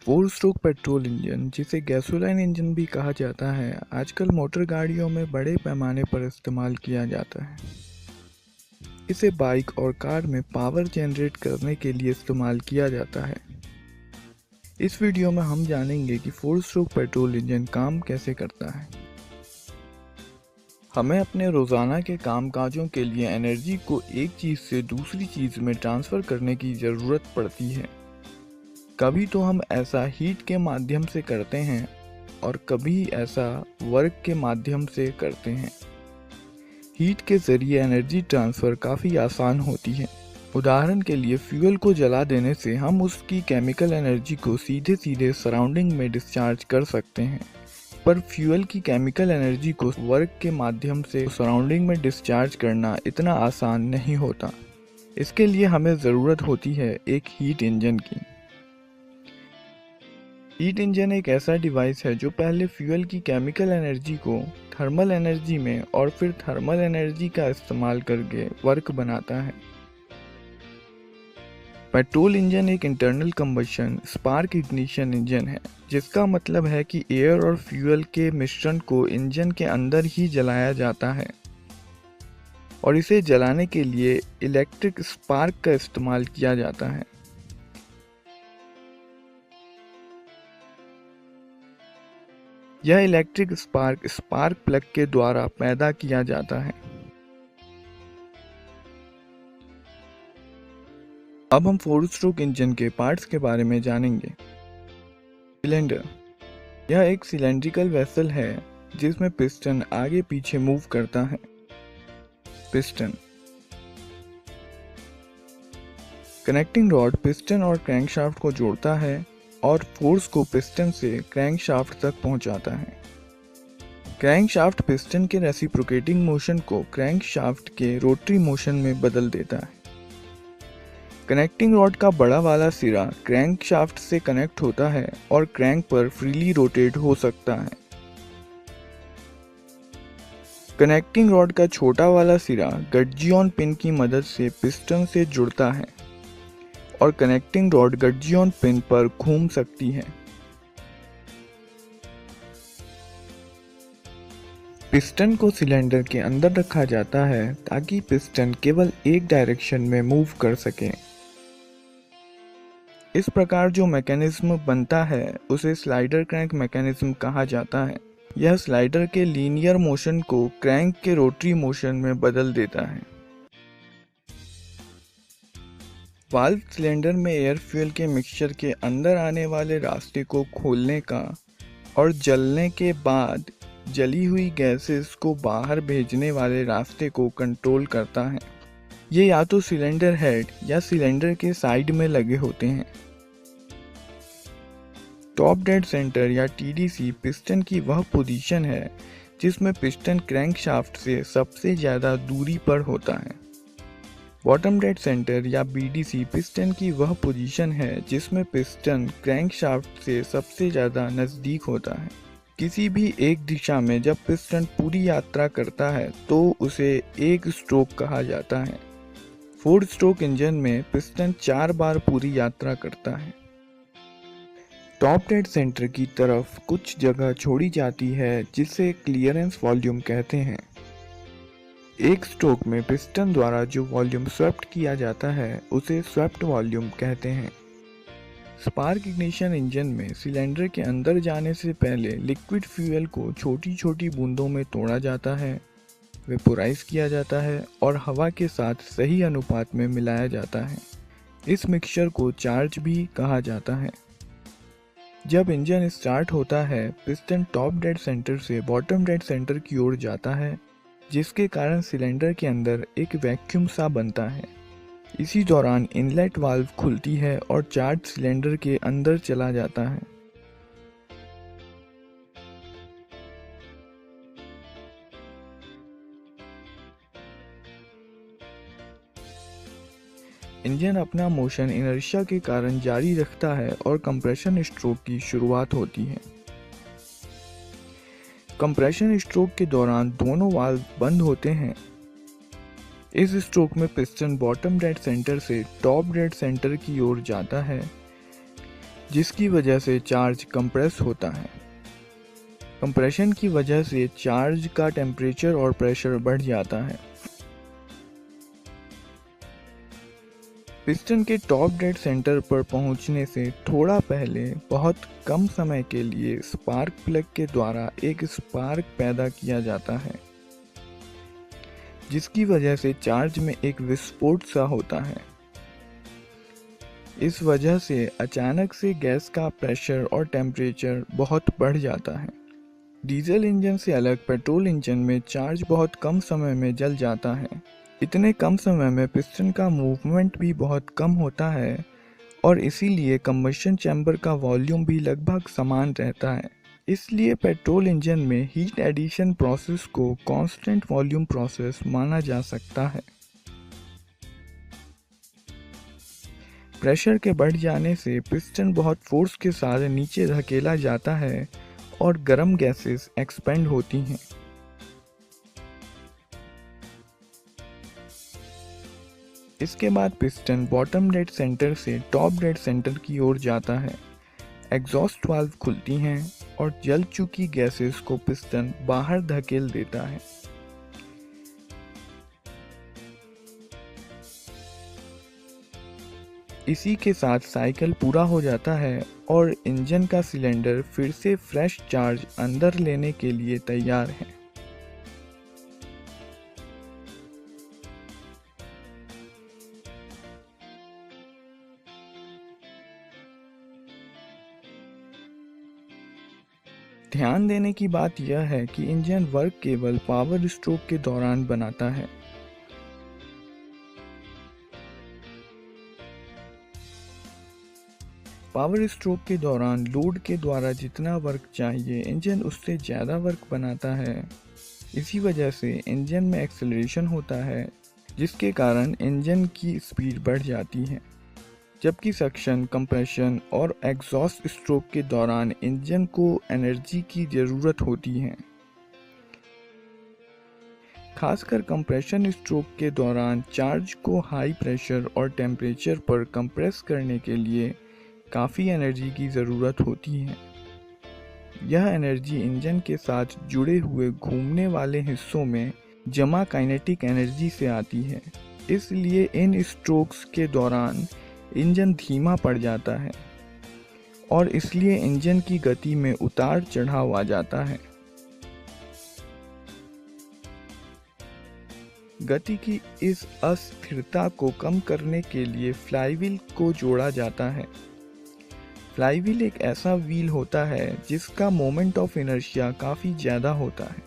Four stroke petrol engine, जिसे gasoline engine भी कहा जाता है, आजकल मोटर गाड़ियों में बड़े पैमाने पर इस्तेमाल किया जाता है। इसे बाइक और कार में पावर जनरेट करने के लिए इस्तेमाल किया जाता है। इस वीडियो में हम जानेंगे कि फोर स्ट्रोक पेट्रोल इंजन काम कैसे करता है। हमें अपने रोज़ाना के कामकाजों के लिए एनर्जी को एक चीज़ से दूसरी चीज़ में ट्रांसफ़र करने की ज़रूरत पड़ती है। कभी तो हम ऐसा हीट के माध्यम से करते हैं और कभी ऐसा वर्क के माध्यम से करते हैं। हीट के ज़रिए एनर्जी ट्रांसफ़र काफ़ी आसान होती है। उदाहरण के लिए फ्यूल को जला देने से हम उसकी केमिकल एनर्जी को सीधे सीधे सराउंडिंग में डिस्चार्ज कर सकते हैं, पर फ्यूल की केमिकल एनर्जी को वर्क के माध्यम से सराउंडिंग में डिस्चार्ज करना इतना आसान नहीं होता। इसके लिए हमें ज़रूरत होती है एक हीट इंजन की। हीट इंजन एक ऐसा डिवाइस है जो पहले फ्यूल की केमिकल एनर्जी को थर्मल एनर्जी में और फिर थर्मल एनर्जी का इस्तेमाल करके वर्क बनाता है। पेट्रोल इंजन एक internal combustion spark ignition engine है, जिसका मतलब है कि एयर और फ्यूल के मिश्रण को इंजन के अंदर ही जलाया जाता है और इसे जलाने के लिए इलेक्ट्रिक स्पार्क का इस्तेमाल किया जाता है। यह इलेक्ट्रिक स्पार्क प्लग के द्वारा पैदा किया जाता है। अब हम फोर स्ट्रोक इंजन के पार्ट्स के बारे में जानेंगे। सिलेंडर, यह एक सिलेंड्रिकल वेसल है जिसमें पिस्टन आगे पीछे मूव करता है। पिस्टन, कनेक्टिंग रॉड पिस्टन और क्रैंकशाफ्ट को जोड़ता है और फोर्स को पिस्टन से क्रैंकशाफ्ट तक पहुंचाता है। क्रैंकशाफ्ट पिस्टन के रेसिप्रोकेटिंग मोशन को क्रैंकशाफ्ट के रोटरी मोशन में बदल देता है। कनेक्टिंग रॉड का बड़ा वाला सिरा क्रैंकशाफ्ट से कनेक्ट होता है और क्रैंक पर फ्रीली रोटेट हो सकता है। कनेक्टिंग रॉड का छोटा वाला सिरा गड्जियन पिन की मदद से पिस्टन से जुड़ता है और कनेक्टिंग रॉड गड्जियन पिन पर घूम सकती है। पिस्टन को सिलेंडर के अंदर रखा जाता है ताकि पिस्टन केवल एक डायरेक्शन में मूव कर सके। इस प्रकार जो मैकेनिज्म बनता है उसे स्लाइडर क्रैंक मैकेनिज्म कहा जाता है। यह स्लाइडर के लीनियर मोशन को क्रैंक के रोटरी मोशन में बदल देता है। वाल्व सिलेंडर में एयर फ्यूल के मिक्सचर के अंदर आने वाले रास्ते को खोलने का और जलने के बाद जली हुई गैसेस को बाहर भेजने वाले रास्ते को कंट्रोल करता है। ये या तो सिलेंडर हेड या सिलेंडर के साइड में लगे होते हैं। टॉप डेड सेंटर या टीडीसी पिस्टन की वह पोजीशन है जिसमें पिस्टन क्रैंकशाफ्ट से सबसे ज़्यादा दूरी पर होता है। बॉटम डेड सेंटर या बीडीसी पिस्टन की वह पोजीशन है जिसमें पिस्टन क्रैंकशाफ्ट से सबसे ज़्यादा नज़दीक होता है। किसी भी एक दिशा में जब पिस्टन पूरी यात्रा करता है तो उसे एक स्ट्रोक कहा जाता है। फोर स्ट्रोक इंजन में पिस्टन 4 बार पूरी यात्रा करता है। टॉप डेड सेंटर की तरफ कुछ जगह छोड़ी जाती है जिसे क्लियरेंस वॉल्यूम कहते हैं। एक स्ट्रोक में पिस्टन द्वारा जो वॉल्यूम स्वेप्ट किया जाता है उसे स्वेप्ट वॉल्यूम कहते हैं। स्पार्क इग्निशन इंजन में सिलेंडर के अंदर जाने से पहले लिक्विड फ्यूल को छोटी छोटी बूंदों में तोड़ा जाता है, वेपोराइज किया जाता है और हवा के साथ सही अनुपात में मिलाया जाता है। इस मिक्सचर को चार्ज भी कहा जाता है। जब इंजन स्टार्ट होता है, पिस्टन टॉप डेड सेंटर से बॉटम डेड सेंटर की ओर जाता है, जिसके कारण सिलेंडर के अंदर एक वैक्यूम सा बनता है। इसी दौरान इनलेट वाल्व खुलती है और चार्ज सिलेंडर के अंदर चला जाता है। इंजन अपना मोशन इनर्शिया के कारण जारी रखता है और कंप्रेशन स्ट्रोक की शुरुआत होती है। कंप्रेशन स्ट्रोक के दौरान दोनों वाल्व बंद होते हैं। इस स्ट्रोक में पिस्टन बॉटम डेड सेंटर से टॉप डेड सेंटर की ओर जाता है जिसकी वजह से चार्ज कंप्रेस होता है। कंप्रेशन की वजह से चार्ज का टेम्परेचर और प्रेशर बढ़ जाता है। पिस्टन के टॉप डेड सेंटर पर पहुंचने से थोड़ा पहले बहुत कम समय के लिए स्पार्क प्लग के द्वारा एक स्पार्क पैदा किया जाता है, जिसकी वजह से चार्ज में एक विस्फोट सा होता है। इस वजह से अचानक से गैस का प्रेशर और टेम्परेचर बहुत बढ़ जाता है। डीजल इंजन से अलग पेट्रोल इंजन में चार्ज बहुत कम समय में जल जाता है। इतने कम समय में पिस्टन का मूवमेंट भी बहुत कम होता है और इसीलिए कंबशन चैम्बर का वॉल्यूम भी लगभग समान रहता है। इसलिए पेट्रोल इंजन में हीट एडिशन प्रोसेस को कांस्टेंट वॉल्यूम प्रोसेस माना जा सकता है। प्रेशर के बढ़ जाने से पिस्टन बहुत फोर्स के साथ नीचे धकेला जाता है और गर्म गैसेस एक्सपेंड होती हैं। इसके बाद पिस्टन बॉटम डेड सेंटर से टॉप डेड सेंटर की ओर जाता है। एग्जॉस्ट वाल्व खुलती हैं और जल चुकी गैसेस को पिस्टन बाहर धकेल देता है। इसी के साथ साइकिल पूरा हो जाता है और इंजन का सिलेंडर फिर से फ्रेश चार्ज अंदर लेने के लिए तैयार है। ध्यान देने की बात यह है कि इंजन वर्क केवल पावर स्ट्रोक के दौरान बनाता है। पावर स्ट्रोक के दौरान लोड के द्वारा जितना वर्क चाहिए इंजन उससे ज़्यादा वर्क बनाता है। इसी वजह से इंजन में एक्सेलरेशन होता है, जिसके कारण इंजन की स्पीड बढ़ जाती है। जबकि सक्शन, कंप्रेशन और एग्जॉस्ट स्ट्रोक के दौरान इंजन को एनर्जी की ज़रूरत होती है। खासकर कंप्रेशन स्ट्रोक के दौरान चार्ज को हाई प्रेशर और टेम्परेचर पर कंप्रेस करने के लिए काफ़ी एनर्जी की ज़रूरत होती है। यह एनर्जी इंजन के साथ जुड़े हुए घूमने वाले हिस्सों में जमा काइनेटिक एनर्जी से आती है। इसलिए इन स्ट्रोक्स के दौरान इंजन धीमा पड़ जाता है और इसलिए इंजन की गति में उतार चढ़ाव आ जाता है। गति की इस अस्थिरता को कम करने के लिए फ्लाईव्हील को जोड़ा जाता है। फ्लाईव्हील एक ऐसा व्हील होता है जिसका मोमेंट ऑफ इनर्शिया काफ़ी ज़्यादा होता है।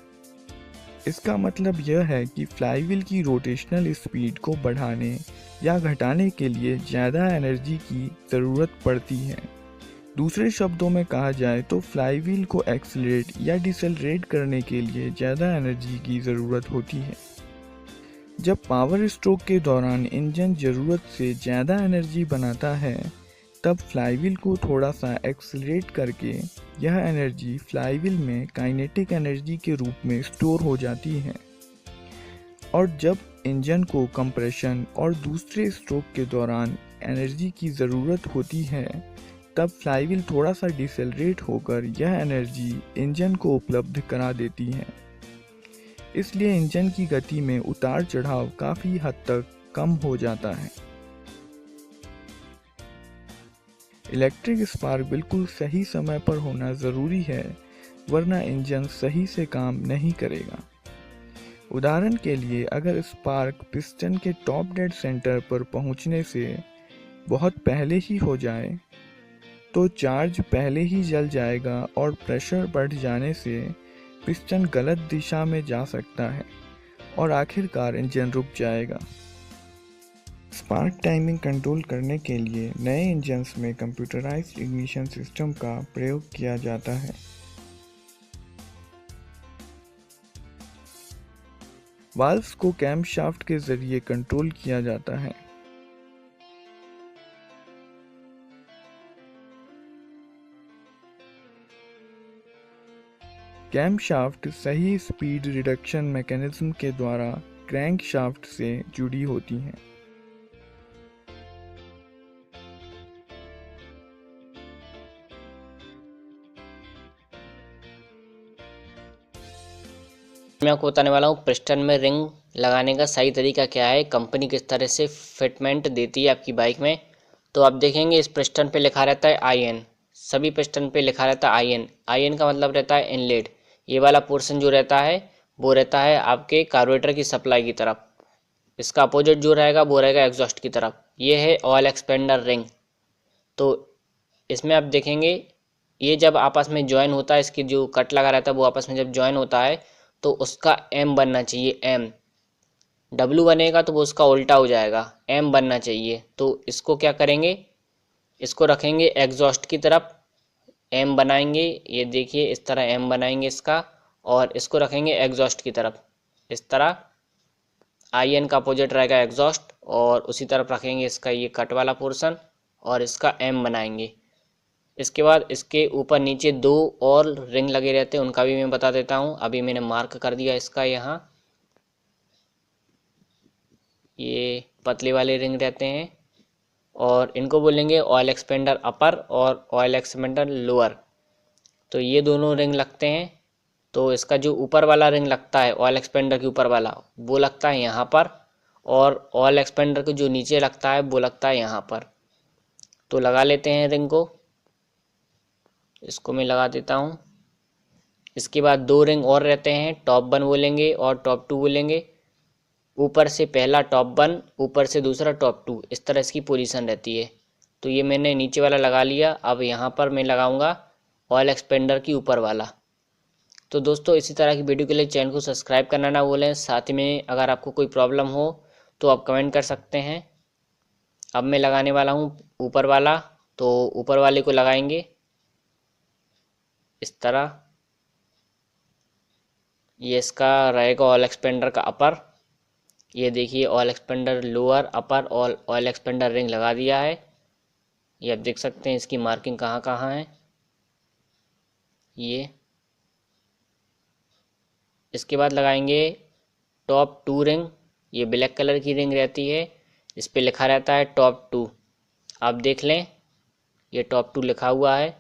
इसका मतलब यह है कि फ्लाईव्हील की रोटेशनल स्पीड को बढ़ाने या घटाने के लिए ज़्यादा एनर्जी की ज़रूरत पड़ती है। दूसरे शब्दों में कहा जाए तो फ्लाईव्हील को एक्सीलरेट या डिसेलरेट करने के लिए ज़्यादा एनर्जी की ज़रूरत होती है। जब पावर स्ट्रोक के दौरान इंजन ज़रूरत से ज़्यादा एनर्जी बनाता है, तब फ्लाईव्हील को थोड़ा सा एक्सीलरेट करके यह एनर्जी फ्लाईव्हील में काइनेटिक एनर्जी के रूप में स्टोर हो जाती है। और जब इंजन को कंप्रेशन और दूसरे स्ट्रोक के दौरान एनर्जी की ज़रूरत होती है, तब फ्लाईव्हील थोड़ा सा डिसेलरेट होकर यह एनर्जी इंजन को उपलब्ध करा देती है। इसलिए इंजन की गति में उतार चढ़ाव काफ़ी हद तक कम हो जाता है। इलेक्ट्रिक स्पार्क बिल्कुल सही समय पर होना ज़रूरी है, वरना इंजन सही से काम नहीं करेगा। उदाहरण के लिए, अगर स्पार्क पिस्टन के टॉप डेड सेंटर पर पहुंचने से बहुत पहले ही हो जाए, तो चार्ज पहले ही जल जाएगा और प्रेशर बढ़ जाने से पिस्टन गलत दिशा में जा सकता है और आखिरकार इंजन रुक जाएगा। स्पार्क टाइमिंग कंट्रोल करने के लिए नए इंजन्स में कंप्यूटराइज्ड इग्निशन सिस्टम का प्रयोग किया जाता है। वाल्व्स को कैमशाफ्ट के जरिए कंट्रोल किया जाता है। कैमशाफ्ट सही स्पीड रिडक्शन मैकेनिज्म के द्वारा क्रैंकशाफ्ट से जुड़ी होती हैं। मैं आपको बताने वाला हूँ पिस्टन में रिंग लगाने का सही तरीका क्या है, कंपनी किस तरह से फिटमेंट देती है आपकी बाइक में। तो आप देखेंगे इस पिस्टन पे लिखा रहता है IN, सभी पिस्टन पे लिखा रहता है IN। IN का मतलब रहता है इनलेट। ये वाला पोर्शन जो रहता है वो रहता है आपके कार्बोरेटर की सप्लाई की तरफ। इसका अपोजिट जो रहेगा वो रहेगा एग्जॉस्ट की तरफ। ये है ऑयल एक्सपेंडर रिंग। तो इसमें आप देखेंगे ये जब आपस में ज्वाइन होता है, इसकी जो कट लगा रहता है वो आपस में जब ज्वाइन होता है तो उसका M बनना चाहिए। M W बनेगा तो वो उसका उल्टा हो जाएगा, M बनना चाहिए। तो इसको क्या करेंगे, इसको रखेंगे एग्जॉस्ट की तरफ, M बनाएंगे। ये देखिए इस तरह M बनाएंगे इसका, और इसको रखेंगे एग्जॉस्ट की तरफ इस तरह। IN का अपोजिट रहेगा एग्जॉस्ट, और उसी तरफ रखेंगे इसका ये कट वाला पोर्शन और इसका M बनाएंगे। इसके बाद इसके ऊपर नीचे दो और रिंग लगे रहते हैं, उनका भी मैं बता देता हूँ। अभी मैंने मार्क कर दिया इसका यहाँ, ये पतले वाले रिंग रहते हैं और इनको बोलेंगे ऑयल एक्सपेंडर अपर और ऑयल एक्सपेंडर लोअर। तो ये दोनों रिंग लगते हैं। तो इसका जो ऊपर वाला रिंग लगता है ऑयल एक्सपेंडर के ऊपर वाला, वो लगता है यहाँ पर, और ऑयल एक्सपेंडर के जो नीचे लगता है वो लगता है यहाँ पर। तो लगा लेते हैं रिंग को, इसको मैं लगा देता हूँ। इसके बाद दो रिंग और रहते हैं, टॉप 1 बोलेंगे और टॉप 2 बोलेंगे। ऊपर से पहला टॉप 1, ऊपर से दूसरा टॉप 2, इस तरह इसकी पोजीशन रहती है। तो ये मैंने नीचे वाला लगा लिया। अब यहाँ पर मैं लगाऊंगा ऑयल एक्सपेंडर की ऊपर वाला। तो दोस्तों इसी तरह की वीडियो के लिए चैनल को सब्सक्राइब करना ना भूलें। साथ ही में अगर आपको कोई प्रॉब्लम हो तो आप कमेंट कर सकते हैं। अब मैं लगाने वाला हूँ ऊपर वाला, तो ऊपर वाले को लगाएंगे इस तरह। ये इसका रहेगा ऑयल एक्सपेंडर का अपर। ये देखिए ऑयल एक्सपेंडर लोअर, अपर और ऑयल एक्सपेंडर रिंग लगा दिया है। ये आप देख सकते हैं इसकी मार्किंग कहाँ कहाँ है ये। इसके बाद लगाएंगे टॉप 2 रिंग। ये ब्लैक कलर की रिंग रहती है, इस पे लिखा रहता है टॉप 2। आप देख लें ये टॉप 2 लिखा हुआ है।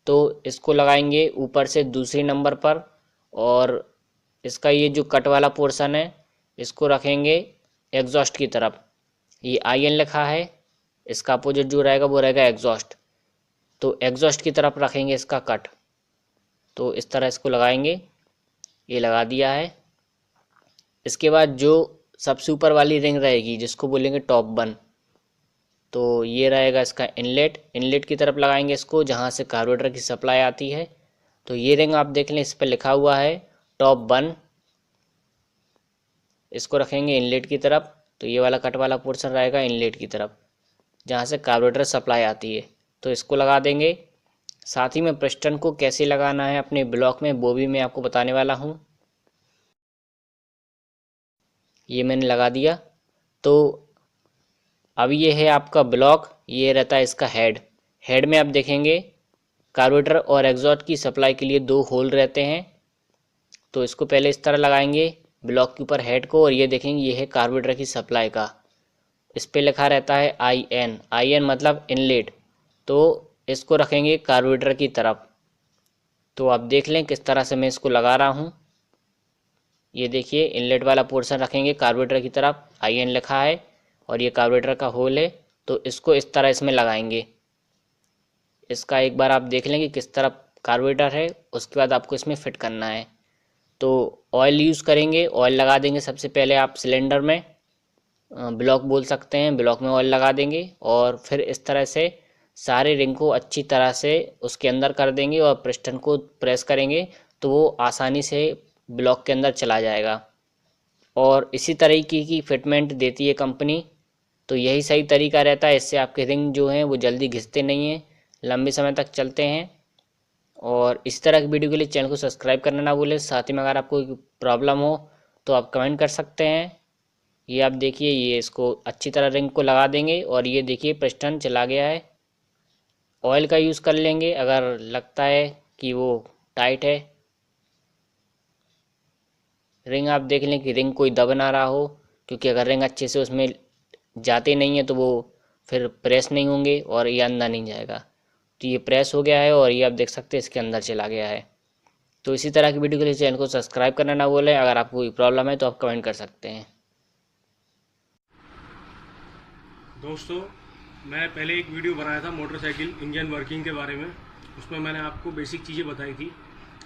तो इसको लगाएंगे ऊपर से दूसरी नंबर पर, और इसका ये जो कट वाला पोर्शन है इसको रखेंगे एग्जॉस्ट की तरफ। ये IN लिखा है, इसका अपोजिट जो रहेगा वो रहेगा एग्जॉस्ट। तो एग्जॉस्ट की तरफ रखेंगे इसका कट। तो इस तरह इसको लगाएंगे, ये लगा दिया है। इसके बाद जो सबसे ऊपर वाली रिंग रहेगी जिसको बोलेंगे टॉप 1, तो ये रहेगा इसका इनलेट। इनलेट की तरफ लगाएंगे इसको, जहाँ से कार्बोरेटर की सप्लाई आती है। तो ये रिंग आप देख लें, इस पर लिखा हुआ है टॉप 1। इसको रखेंगे इनलेट की तरफ। तो ये वाला कट वाला पोर्शन रहेगा इनलेट की तरफ, जहाँ से कार्बोरेटर सप्लाई आती है। तो इसको लगा देंगे। साथ ही में पिस्टन को कैसे लगाना है अपने ब्लॉक में वो भी मैं आपको बताने वाला हूँ। ये मैंने लगा दिया। तो अब ये है आपका ब्लॉक, ये रहता है इसका हेड। हेड में आप देखेंगे कार्बोरेटर और एग्जॉस्ट की सप्लाई के लिए दो होल रहते हैं। तो इसको पहले इस तरह लगाएंगे ब्लॉक के ऊपर हेड को, और ये देखेंगे ये है कार्बोरेटर की सप्लाई का। इस पे लिखा रहता है IN। IN मतलब इनलेट। तो इसको रखेंगे कार्बोरेटर की तरफ। तो आप देख लें किस तरह से मैं इसको लगा रहा हूँ। ये देखिए इनलेट वाला पोर्शन रखेंगे कार्बोरेटर की तरफ, IN लिखा है, और ये कार्बोरेटर का होल है। तो इसको इस तरह इसमें लगाएंगे। इसका एक बार आप देख लें कि किस तरफ कार्बोरेटर है, उसके बाद आपको इसमें फिट करना है। तो ऑयल यूज़ करेंगे, ऑयल लगा देंगे सबसे पहले आप सिलेंडर में, ब्लॉक बोल सकते हैं, ब्लॉक में ऑयल लगा देंगे। और फिर इस तरह से सारे रिंग को अच्छी तरह से उसके अंदर कर देंगे और पिस्टन को प्रेस करेंगे तो वो आसानी से ब्लॉक के अंदर चला जाएगा। और इसी तरीके की फिटमेंट देती है कंपनी। तो यही सही तरीका रहता है, इससे आपके रिंग जो हैं वो जल्दी घिसते नहीं हैं, लंबे समय तक चलते हैं। और इस तरह की वीडियो के लिए चैनल को सब्सक्राइब करना ना भूलें। साथ ही में अगर आपको कोई प्रॉब्लम हो तो आप कमेंट कर सकते हैं। ये आप देखिए ये इसको अच्छी तरह रिंग को लगा देंगे, और ये देखिए पिस्टन चला गया है। ऑयल का यूज़ कर लेंगे अगर लगता है कि वो टाइट है। रिंग आप देख लें कि रिंग कोई दब ना रहा हो, क्योंकि अगर रिंग अच्छे से उसमें जाते नहीं है तो वो फिर प्रेस नहीं होंगे और ये अंदर नहीं जाएगा। तो ये प्रेस हो गया है और ये आप देख सकते हैं इसके अंदर चला गया है। तो इसी तरह की वीडियो के लिए चैनल को सब्सक्राइब करना ना भूलें। अगर आपको कोई प्रॉब्लम है तो आप कमेंट कर सकते हैं। दोस्तों, मैं पहले एक वीडियो बनाया था मोटरसाइकिल इंजन वर्किंग के बारे में। उसमें मैंने आपको बेसिक चीज़ें बताई थी।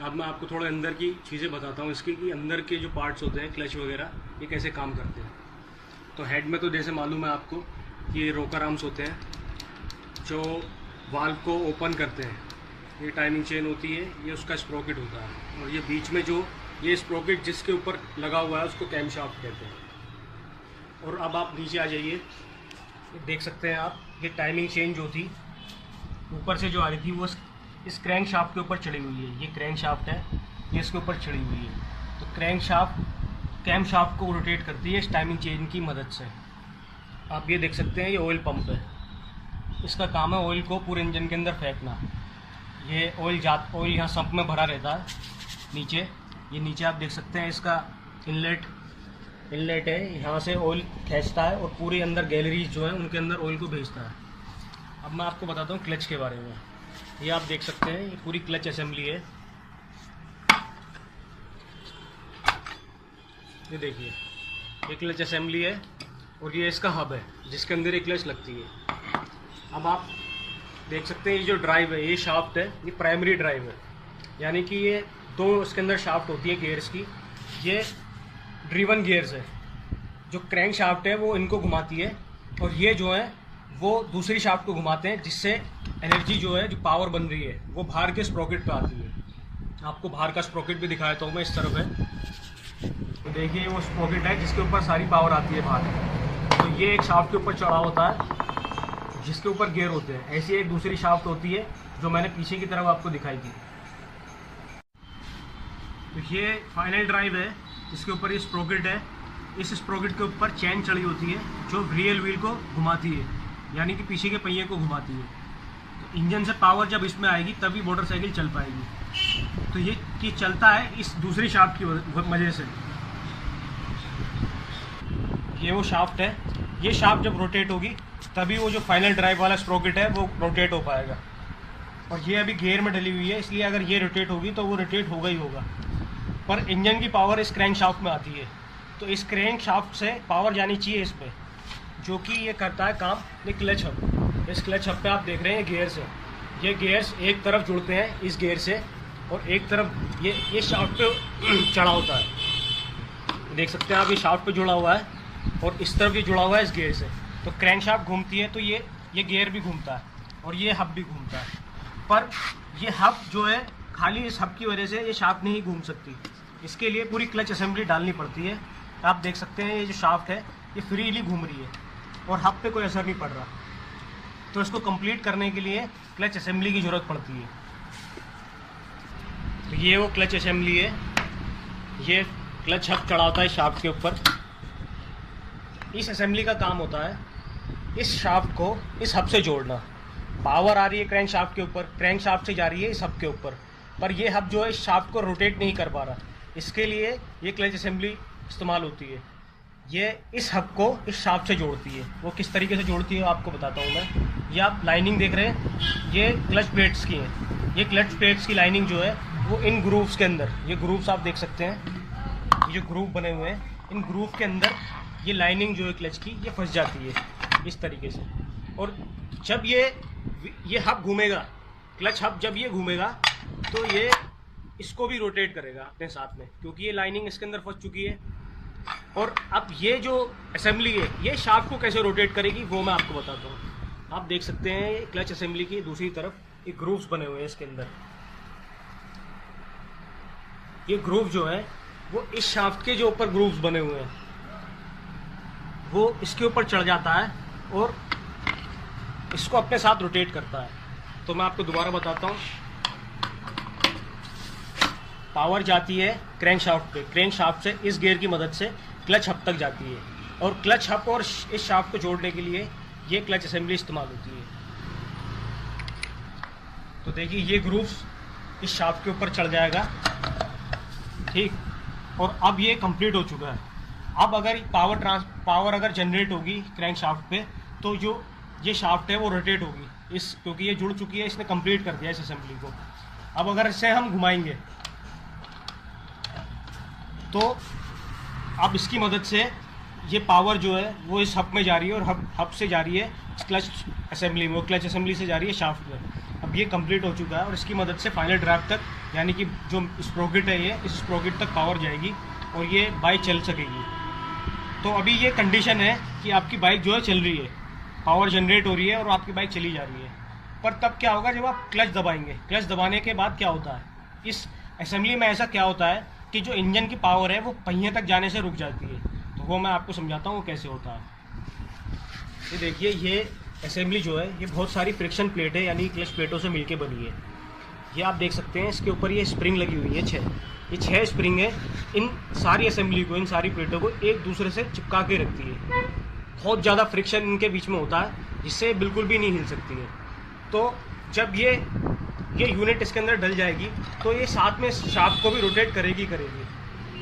अब मैं आपको थोड़ा अंदर की चीज़ें बताता हूँ इसकी, कि अंदर के जो पार्ट्स होते हैं, क्लच वगैरह, ये कैसे काम करते हैं। तो हेड में तो जैसे मालूम है आपको कि ये रोकर आर्म्स होते हैं जो वाल्व को ओपन करते हैं। ये टाइमिंग चेन होती है, ये उसका स्प्रोकेट होता है, और ये बीच में जो ये स्प्रोकेट जिसके ऊपर लगा हुआ है उसको कैम शाफ्ट कहते हैं। और अब आप नीचे आ जाइए, देख सकते हैं आप, ये टाइमिंग चेन जो थी ऊपर से जो आ रही थी वो इस क्रैंक शाफ्ट के ऊपर चढ़ी हुई है। ये क्रैंक शाफ्ट है, ये इसके ऊपर चढ़ी हुई है। तो क्रैंक शाफ्ट कैम शाफ्ट को रोटेट करती है इस टाइमिंग चेन की मदद से। आप ये देख सकते हैं, ये ऑयल पंप है। इसका काम है ऑयल को पूरे इंजन के अंदर फेंकना। ये ऑयल यहाँ सम्प में भरा रहता है नीचे। ये नीचे आप देख सकते हैं, इसका इनलेट है, यहाँ से ऑयल खींचता है और पूरे अंदर गैलरीज जो है उनके अंदर ऑयल को भेजता है। अब मैं आपको बताता हूँ क्लच के बारे में। ये आप देख सकते हैं, ये पूरी क्लच असेंबली है। ये देखिए, ये क्लच असेंबली है और ये इसका हब है जिसके अंदर ये क्लच लगती है। अब आप देख सकते हैं, ये जो ड्राइव है, ये शाफ्ट है, ये प्राइमरी ड्राइव है, यानी कि ये दो इसके अंदर शाफ्ट होती है गियर्स की। ये ड्रिवन गियर्स है। जो क्रैंक शाफ्ट है वो इनको घुमाती है, और ये जो है वो दूसरी शाफ्ट को घुमाते हैं, जिससे एनर्जी जो है, जो पावर बन रही है, वो बाहर के स्प्रोकेट पे आती है। आपको बाहर का स्प्रोकेट भी दिखाया था मैं, इस तरफ है। तो देखिए, वो स्प्रोकेट है जिसके ऊपर सारी पावर आती है बाहर। तो ये एक शाफ्ट के ऊपर चढ़ा होता है जिसके ऊपर गियर होते हैं। ऐसी एक दूसरी शाफ्ट होती है जो मैंने पीछे की तरफ आपको दिखाई थी। तो ये फाइनल ड्राइव है जिसके ऊपर ये स्प्रोकेट है। इस स्प्रोकेट के ऊपर चैन चढ़ी होती है जो रियल व्हील को घुमाती है, यानी कि पीछे के पहिए को घुमाती है। तो इंजन से पावर जब इसमें आएगी तभी मोटरसाइकिल चल पाएगी। तो ये चलता है इस दूसरी शाफ्ट की वजह से। ये वो शाफ्ट है, ये शाफ्ट जब रोटेट होगी तभी वो जो फाइनल ड्राइव वाला स्प्रोकेट है वो रोटेट हो पाएगा। और ये अभी गियर में डली हुई है, इसलिए अगर ये रोटेट होगी तो वो रोटेट होगा ही होगा। पर इंजन की पावर इस क्रैंक शाफ्ट में आती है, तो इस क्रैंक शाफ्ट से पावर जानी चाहिए इसमें, जो कि ये करता है काम ये क्लच हब। इस क्लच हब पे आप देख रहे हैं गियर्स है। ये गियर्स एक तरफ जुड़ते हैं इस गियर से, और एक तरफ ये शाफ्ट पे चढ़ा होता है। देख सकते हैं आप, ये शाफ्ट पे जुड़ा हुआ है और इस तरफ ये जुड़ा हुआ है इस गियर से। तो क्रैंक शाफ्ट घूमती है तो ये गियर भी घूमता है और ये हब भी घूमता है। पर ये हब जो है, खाली इस हब की वजह से ये शाफ्ट नहीं घूम सकती। इसके लिए पूरी क्लच असेंबली डालनी पड़ती है। आप देख सकते हैं, ये जो शाफ्ट है ये फ्रीली घूम रही है और हब पे कोई असर नहीं पड़ रहा। तो इसको कंप्लीट करने के लिए क्लच असेंबली की ज़रूरत पड़ती है। तो ये वो क्लच असेंबली है। ये क्लच हब चढ़ा होता है शाफ्ट के ऊपर। इस असेंबली का काम होता है इस शाफ्ट को इस हब से जोड़ना। पावर आ रही है क्रैंक शाफ्ट के ऊपर, क्रैंक शाफ्ट से जा रही है इस हब के ऊपर, पर ये हब जो है इस शाफ्ट को रोटेट नहीं कर पा रहा। इसके लिए ये क्लच असेंबली इस्तेमाल होती है। ये इस हब को इस शाफ्ट से जोड़ती है। वो किस तरीके से जोड़ती है आपको बताता हूँ मैं। ये आप लाइनिंग देख रहे हैं, ये क्लच प्लेट्स की है। ये क्लच प्लेट्स की लाइनिंग जो है वो इन ग्रूव्स के अंदर, ये ग्रूव्स आप देख सकते हैं, ये जो ग्रूव बने हुए हैं, इन ग्रूव के अंदर ये लाइनिंग जो है क्लच की, ये फंस जाती है इस तरीके से। और जब ये हब घूमेगा, क्लच हब जब ये घूमेगा तो ये इसको भी रोटेट करेगा अपने साथ में, क्योंकि ये लाइनिंग इसके अंदर फंस चुकी है। और अब ये जो असेंबली है ये शाफ्ट को कैसे रोटेट करेगी वो मैं आपको बताता हूँ। आप देख सकते हैं क्लच असेंबली की दूसरी तरफ ये ग्रूव्स बने हुए हैं इसके अंदर। ये ग्रूव जो है वो इस शाफ्ट के जो ऊपर ग्रूव्स बने हुए हैं वो इसके ऊपर चढ़ जाता है और इसको अपने साथ रोटेट करता है। तो मैं आपको दोबारा बताता हूँ। पावर जाती है क्रैंक शाफ्ट पे, क्रैंक शाफ्ट से इस गियर की मदद से क्लच हब तक जाती है, और क्लच हब और इस शाफ्ट को जोड़ने के लिए ये क्लच असेंबली इस्तेमाल होती है। तो देखिए, ये ग्रूव्स इस शाफ्ट के ऊपर चढ़ जाएगा, ठीक। और अब ये कंप्लीट हो चुका है। अब अगर पावर अगर जनरेट होगी क्रैंक शाफ्ट पे, तो जो ये शाफ्ट है वो रोटेट होगी क्योंकि ये जुड़ चुकी है, इसने कंप्लीट कर दिया इस असेंबली को। अब अगर इसे हम घुमाएंगे तो अब इसकी मदद से ये पावर जो है वो इस हब में जा रही है और हब से जा रही है क्लच असेंबली में, वो क्लच असेंबली से जा रही है शाफ्ट में। अब ये कंप्लीट हो चुका है और इसकी मदद से फाइनल ड्राइव तक, यानी कि जो स्प्रोकेट है ये, इस स्प्रोकेट तक पावर जाएगी और ये बाइक चल सकेगी। तो अभी ये कंडीशन है कि आपकी बाइक जो है चल रही है, पावर जनरेट हो रही है और आपकी बाइक चली जा रही है। पर तब क्या होगा जब आप क्लच दबाएंगे। क्लच दबाने के बाद क्या होता है, इस असेंबली में ऐसा क्या होता है कि जो इंजन की पावर है वो पहिए तक जाने से रुक जाती है। तो वो मैं आपको समझाता हूँ वो कैसे होता है। ये देखिए, ये असेंबली जो है ये बहुत सारी फ्रिक्शन प्लेट है, यानी क्लच प्लेटों से मिलके बनी है। ये आप देख सकते हैं, इसके ऊपर ये स्प्रिंग लगी हुई है 6। ये 6 स्प्रिंग है, इन सारी असेंबली को, इन सारी प्लेटों को एक दूसरे से चिपका के रखती है। बहुत ज़्यादा फ्रिक्शन इनके बीच में होता है जिससे बिल्कुल भी नहीं हिल सकती है। तो जब ये यूनिट इसके अंदर डल जाएगी तो ये साथ में शाफ्ट को भी रोटेट करेगी।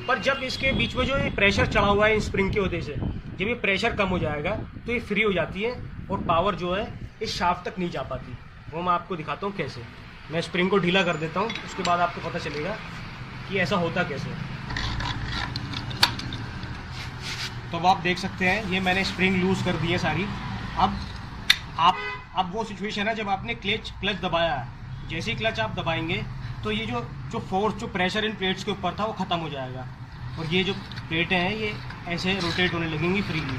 पर जब इसके बीच में जो ये प्रेशर चढ़ा हुआ है इन स्प्रिंग की वजह से, जब ये प्रेशर कम हो जाएगा तो ये फ्री हो जाती है और पावर जो है इस शाफ्ट तक नहीं जा पाती। वो मैं आपको दिखाता हूँ कैसे। मैं स्प्रिंग को ढीला कर देता हूँ, उसके बाद आपको पता चलेगा कि ऐसा होता कैसे। तो अब आप देख सकते हैं, ये मैंने स्प्रिंग लूज़ कर दी है सारी। अब वो सिचुएशन है जब आपने क्लच दबाया है। जैसे ही क्लच आप दबाएंगे तो ये जो फोर्स, जो प्रेशर इन प्लेट्स के ऊपर था वो ख़त्म हो जाएगा और ये जो प्लेटें हैं ये ऐसे रोटेट होने लगेंगी फ्रीली।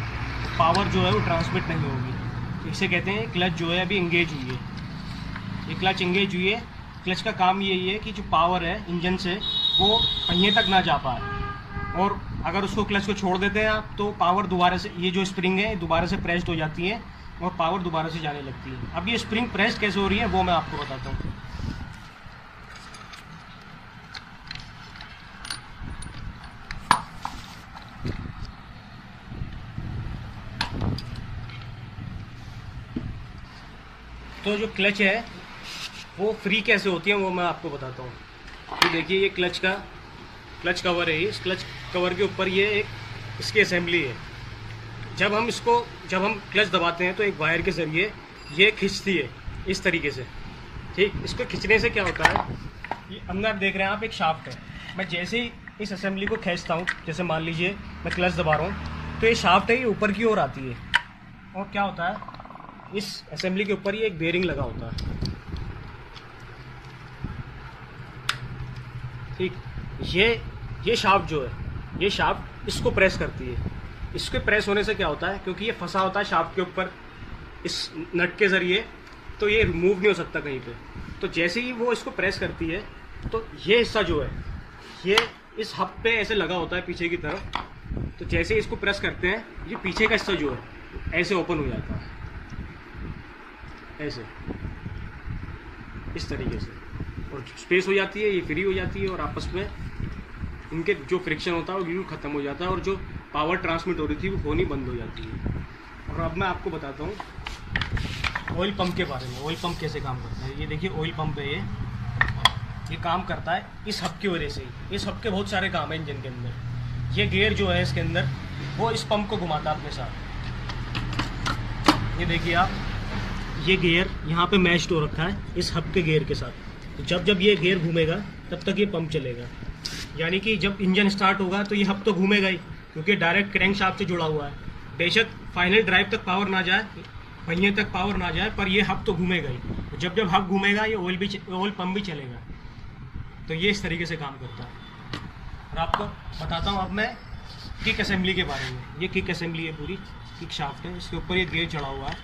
पावर जो है वो ट्रांसमिट नहीं होगी। तो इसे कहते हैं क्लच जो है अभी इंगेज हुई है। ये क्लच इंगेज हुई है। क्लच का काम यही है कि जो पावर है इंजन से वो पहिए तक ना जा पाए, और अगर उसको क्लच को छोड़ देते हैं आप तो पावर दोबारा से, ये जो स्प्रिंग है दोबारा से प्रेस्ड हो जाती है और पावर दोबारा से जाने लगती है। अब ये स्प्रिंग प्रेस कैसे हो रही है वो मैं आपको बताता हूँ। तो जो क्लच है वो फ्री कैसे होती है वो मैं आपको बताता हूँ। तो देखिए, ये क्लच कवर है। इस क्लच कवर के ऊपर ये एक इसकी असेंबली है। जब हम क्लच दबाते हैं तो एक वायर के ज़रिए ये खींचती है इस तरीके से। ठीक, इसको खींचने से क्या होता है, ये अंदर देख रहे हैं आप एक शाफ्ट है। मैं जैसे ही इस असेंबली को खींचता हूँ, जैसे मान लीजिए मैं क्लच दबा रहा हूँ, तो ये शाफ्ट है ये ऊपर की ओर आती है और क्या होता है, इस असेंबली के ऊपर ये एक बेयरिंग लगा होता है। ठीक, ये शाफ्ट जो है, ये शाफ्ट इसको प्रेस करती है। इसके प्रेस होने से क्या होता है, क्योंकि ये फंसा होता है शाफ्ट के ऊपर इस नट के ज़रिए, तो ये रिमूव नहीं हो सकता कहीं पे। तो जैसे ही वो इसको प्रेस करती है तो ये हिस्सा जो है ये इस हब पे ऐसे लगा होता है पीछे की तरफ। तो जैसे ही इसको प्रेस करते हैं ये पीछे का हिस्सा जो है ऐसे ओपन हो जाता है, ऐसे इस तरीके से, और स्पेस हो जाती है, ये फ्री हो जाती है और आपस में इनके जो फ्रिक्शन होता है वो बिल्कुल ख़त्म हो जाता है और जो पावर ट्रांसमिट हो रही थी वो होनी बंद हो जाती है। और अब मैं आपको बताता हूँ ऑयल पंप के बारे में। ऑयल पंप कैसे काम करता है। ये देखिए, ऑयल पंप है ये काम करता है इस हब की वजह से ही। इस हब के बहुत सारे काम हैं इंजन के अंदर। ये गियर जो है इसके अंदर वो इस पंप को घुमाता है अपने साथ। ये देखिए आप, ये गियर यहाँ पे मैच्ड हो रखा है इस हब के गियर के साथ। तो जब ये गियर घूमेगा तब तक ये पंप चलेगा। यानी कि जब इंजन स्टार्ट होगा तो ये हब तो घूमेगा ही, क्योंकि डायरेक्ट क्रैंक शाफ्ट से जुड़ा हुआ है। बेशक फाइनल ड्राइव तक पावर ना जाए, पहिए तक पावर ना जाए, पर ये हब तो घूमेगा ही। तो जब हब घूमेगा ये ऑयल पंप भी चलेगा। तो ये इस तरीके से काम करता है। और आपको बताता हूँ अब मैं किक असेंबली के बारे में। ये किक असेंबली है, पूरी किक शाफ्ट है। इसके ऊपर ये गियर चढ़ा हुआ है,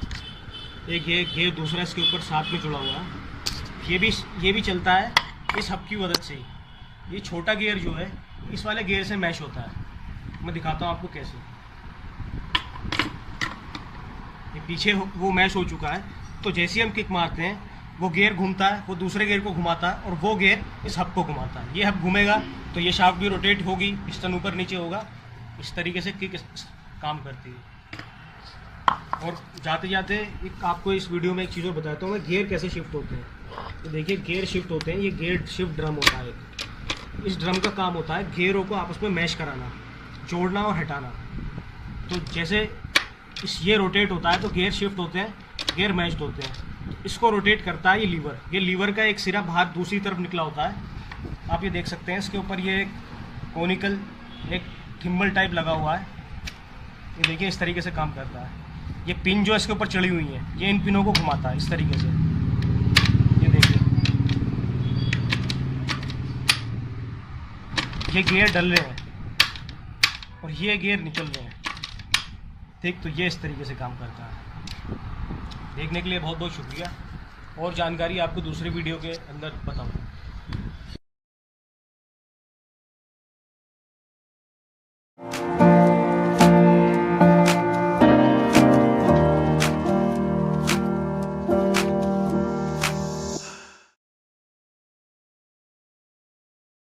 एक ये गियर दूसरा इसके ऊपर साथ में जुड़ा हुआ है। ये भी चलता है इस हब की मदद से ही। ये छोटा गियर जो है इस वाले गियर से मैश होता है। मैं दिखाता हूँ आपको कैसे। ये पीछे वो मैश हो चुका है, तो जैसे ही हम किक मारते हैं वो गियर घूमता है, वो दूसरे गियर को घुमाता है और वो गियर इस हब को घुमाता है। ये हब घूमेगा तो ये शाफ्ट भी रोटेट होगी, पिस्टन ऊपर नीचे होगा। इस तरीके से किक काम करती है। और जाते जाते आपको इस वीडियो में एक चीज़ और बताता हूँ मैं, गियर कैसे शिफ्ट होते हैं। तो देखिए, गियर शिफ्ट होते हैं। ये गियर शिफ्ट ड्रम होता है। इस ड्रम का काम होता है गियरों को आपस में मैश कराना, जोड़ना और हटाना। तो जैसे ये रोटेट होता है तो गियर शिफ्ट होते हैं, गियर मैच्ड होते हैं। इसको रोटेट करता है ये लीवर। ये लीवर का एक सिरा बाहर दूसरी तरफ निकला होता है। आप ये देख सकते हैं, इसके ऊपर ये एक कोनिकल एक थिम्बल टाइप लगा हुआ है, ये देखिए इस तरीके से काम करता है। ये पिन जो इसके ऊपर चढ़ी हुई है, ये इन पिनों को घुमाता है इस तरीके से, ये देखिए। ये गियर डल रहे हैं और ये गियर निकल रहे हैं, ठीक। तो ये इस तरीके से काम करता है। देखने के लिए बहुत बहुत शुक्रिया। और जानकारी आपको दूसरे वीडियो के अंदर बताऊँ।